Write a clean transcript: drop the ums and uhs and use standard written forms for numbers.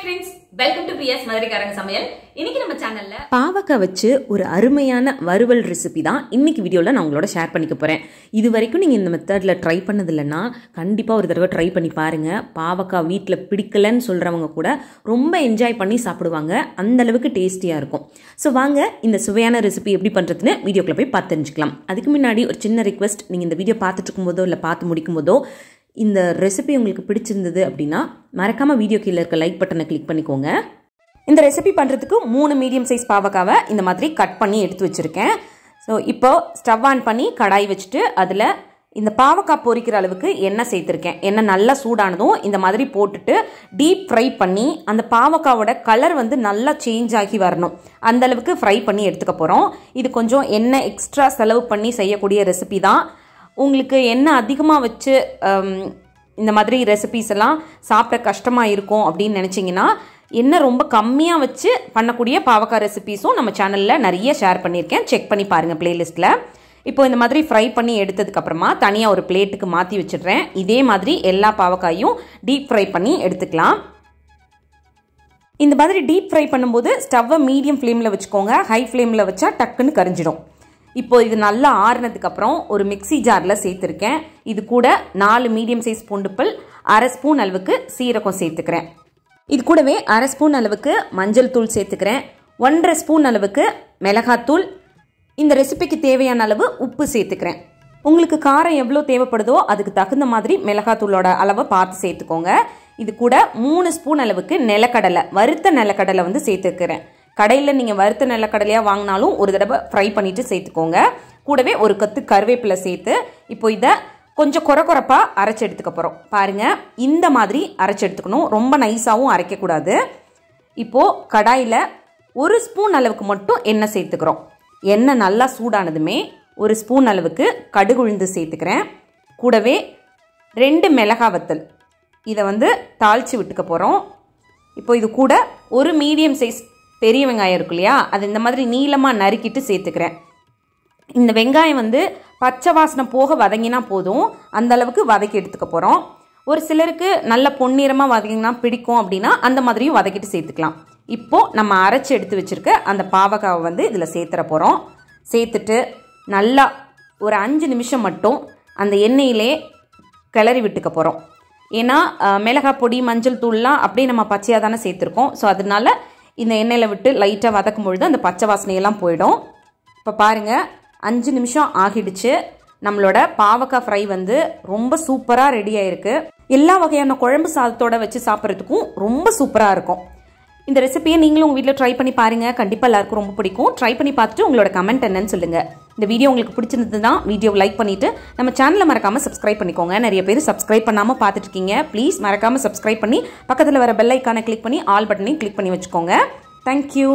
friends, welcome to PS மதுரைக்காரங்க சமையல். இன்னைக்கு நம்ம சேனல்ல பாவக்காய் வச்சு ஒரு அருமையான வறுவல் ரெசிபி தான் இன்னைக்கு வீடியோல நான் உங்களோட ஷேர் பண்ணிக்க போறேன். இது வரைக்கும் நீங்க இந்த மெத்தட்ல ட்ரை பண்ணது இல்லைன்னா கண்டிப்பா ஒரு தடவை ட்ரை பண்ணி பாருங்க. பாவக்காய் வீட்டில் பிடிக்கலன்னு சொல்றவங்க கூட ரொம்ப என்ஜாய் பண்ணி சாப்பிடுவாங்க. அந்த அளவுக்கு டேஸ்டியா இருக்கும். ஸோ வாங்க இந்த சுவையான ரெசிபி எப்படி பண்றதுன்னு வீடியோக்குள்ள போய் பார்த்து தெரிஞ்சுக்கலாம். அதுக்கு முன்னாடி ஒரு சின்ன ரிக்வெஸ்ட், நீங்க இந்த வீடியோ பார்த்துட்டு இருக்கும்போதோ இல்லை பார்த்து முடிக்கும் போதோ இந்த ரெசிபி உங்களுக்கு பிடிச்சிருந்தது அப்படின்னா மறக்காமல் வீடியோ கீழே இருக்க லைக் பட்டனை கிளிக் பண்ணிக்கோங்க. இந்த ரெசிபி பண்ணுறதுக்கு 3 மீடியம் சைஸ் பாவக்காவை இந்த மாதிரி கட் பண்ணி எடுத்து வச்சுருக்கேன். ஸோ இப்போ ஸ்டவ் ஆன் பண்ணி கடாய் வச்சுட்டு அதில் இந்த பாவக்காய் பொரிக்கிற அளவுக்கு எண்ணெய் சேர்த்துருக்கேன். எண்ணெய் நல்லா சூடானதும் இந்த மாதிரி போட்டுட்டு டீப் ஃப்ரை பண்ணி அந்த பாவக்காவோட கலர் வந்து நல்லா சேஞ்ச் ஆகி வரணும். அந்த அளவுக்கு ஃப்ரை பண்ணி எடுத்துக்க போகிறோம். இது கொஞ்சம் எண்ணெய் எக்ஸ்ட்ரா செலவு பண்ணி செய்யக்கூடிய ரெசிபி தான். உங்களுக்கு எண்ணெய் அதிகமாக வச்சு இந்த மாதிரி ரெசிபிஸ் எல்லாம் சாப்பிட கஷ்டமாக இருக்கும் அப்படின்னு நினச்சிங்கன்னா எண்ணெய் ரொம்ப கம்மியாக வச்சு பண்ணக்கூடிய பாவக்காய் ரெசிபிஸும் நம்ம சேனலில் நிறைய ஷேர் பண்ணியிருக்கேன். செக் பண்ணி பாருங்கள் பிளேலிஸ்ட்டில். இப்போ இந்த மாதிரி ஃப்ரை பண்ணி எடுத்ததுக்கப்புறமா தனியாக ஒரு பிளேட்டுக்கு மாற்றி வச்சிடுறேன். இதே மாதிரி எல்லா பாவக்காயும் டீப் ஃப்ரை பண்ணி எடுத்துக்கலாம். இந்த மாதிரி டீப் ஃப்ரை பண்ணும்போது ஸ்டவ்வை மீடியம் ஃப்ளேமில் வச்சுக்கோங்க. ஹை ஃப்ளேமில் வச்சா டக்குன்னு கரிஞ்சிடும். இப்போ இது நல்லா ஆறுனதுக்கப்புறம் ஒரு மிக்சி ஜாரில் சேர்த்துருக்கேன். இது கூட 4 மீடியம் சைஸ் பூண்டுப்பல், 1/2 ஸ்பூன் அளவுக்கு சீரகம் சேர்த்துக்கிறேன். இது கூடவே 1/2 ஸ்பூன் அளவுக்கு மஞ்சள் தூள் சேர்த்துக்கிறேன். 1/2 ஸ்பூன் அளவுக்கு மிளகாத்தூள், இந்த ரெசிபிக்கு தேவையான அளவு உப்பு சேர்த்துக்கிறேன். உங்களுக்கு காரம் எவ்வளோ தேவைப்படுதோ அதுக்கு தகுந்த மாதிரி மிளகாத்தூளோட அளவை பார்த்து சேர்த்துக்கோங்க. இது கூட 3 ஸ்பூன் அளவுக்கு நிலக்கடலை, வறுத்த நிலக்கடலை வந்து சேர்த்துக்கிறேன். கடையில் நீங்கள் வறுத்த நிலக்கடலையாக வாங்கினாலும் ஒரு தடவை ஃப்ரை பண்ணிவிட்டு சேர்த்துக்கோங்க. கூடவே ஒரு கொத்து கருவேப்பிலை சேர்த்து இப்போ இதை கொஞ்சம் கொரப்பாக அரைச்சி எடுத்துக்க போகிறோம். பாருங்கள், இந்த மாதிரி அரைச்சி எடுத்துக்கணும். ரொம்ப நைஸாகவும் அரைக்கக்கூடாது. இப்போது கடாயில் 1 ஸ்பூன் அளவுக்கு மட்டும் எண்ணெய் சேர்த்துக்கிறோம். எண்ணெய் நல்லா சூடானதுமே 1 ஸ்பூன் அளவுக்கு கடுகு உளுந்து சேர்த்துக்கிறேன். கூடவே 2 மிளகாய் வத்தல், இதை வந்து தாளித்து விட்டுக்க போகிறோம். இப்போ இது கூட ஒரு மீடியம் சைஸ் பெரிய வெங்காயம் இருக்கு இல்லையா, அது இந்த மாதிரி நீளமாக நறுக்கிட்டு சேர்த்துக்கிறேன். இந்த வெங்காயம் வந்து பச்சை வாசனை போக வதங்கினா போதும், அந்த அளவுக்கு வதக்கி எடுத்துக்க போகிறோம். ஒரு சிலருக்கு நல்ல பொன்னிறமாக வதங்கினா பிடிக்கும் அப்படின்னா அந்த மாதிரியும் வதக்கிட்டு சேர்த்துக்கலாம். இப்போது நம்ம அரைச்சி எடுத்து வச்சுருக்க அந்த பாவக்காவை வந்து இதில் சேர்த்துற போகிறோம். சேர்த்துட்டு நல்லா ஒரு 5 நிமிஷம் மட்டும் அந்த எண்ணெயிலே கிளறி விட்டுக்க போகிறோம். ஏன்னா மிளகாய் பொடி, மஞ்சள் தூள்லாம் அப்படியே நம்ம பச்சையாக தானே சேர்த்துருக்கோம். ஸோ அதனால இந்த எண்ணெயில் விட்டு லைட்டாக வதக்கும் பொழுது அந்த பச்சை வாசனையெல்லாம் போயிடும். இப்போ பாருங்கள், 5 நிமிஷம் ஆகிடுச்சு. நம்மளோட பாவக்காய் ஃப்ரை வந்து ரொம்ப சூப்பராக ரெடி ஆயிருக்கு. எல்லா வகையான குழம்பு சாதத்தோடு வச்சு சாப்பிட்றதுக்கும் ரொம்ப சூப்பராக இருக்கும். இந்த ரெசிபியை நீங்களும் உங்கள் வீட்டில் ட்ரை பண்ணி பாருங்கள். கண்டிப்பாக எல்லாருக்கும் ரொம்ப பிடிக்கும். ட்ரை பண்ணி பார்த்துட்டு உங்களோட கமெண்ட் என்னன்னு சொல்லுங்கள். இந்த வீடியோ உங்களுக்கு பிடிச்சிருந்தது தான் வீடியோவை லைக் பண்ணிவிட்டு நம்ம சேனலை மறக்காமல் சப்ஸ்கிரைப் பண்ணிக்கோங்க. நிறைய பேர் சப்ஸ்கிரைப் பண்ணாமல் பார்த்துட்டு இருக்கீங்க. ப்ளீஸ் மறக்காமல் சப்ஸ்கிரைப் பண்ணி பக்கத்தில் வர பெல் ஐக்கானை கிளிக் பண்ணி ஆல் பட்டனையும் கிளிக் பண்ணி வச்சுக்கோங்க. தேங்க்யூ.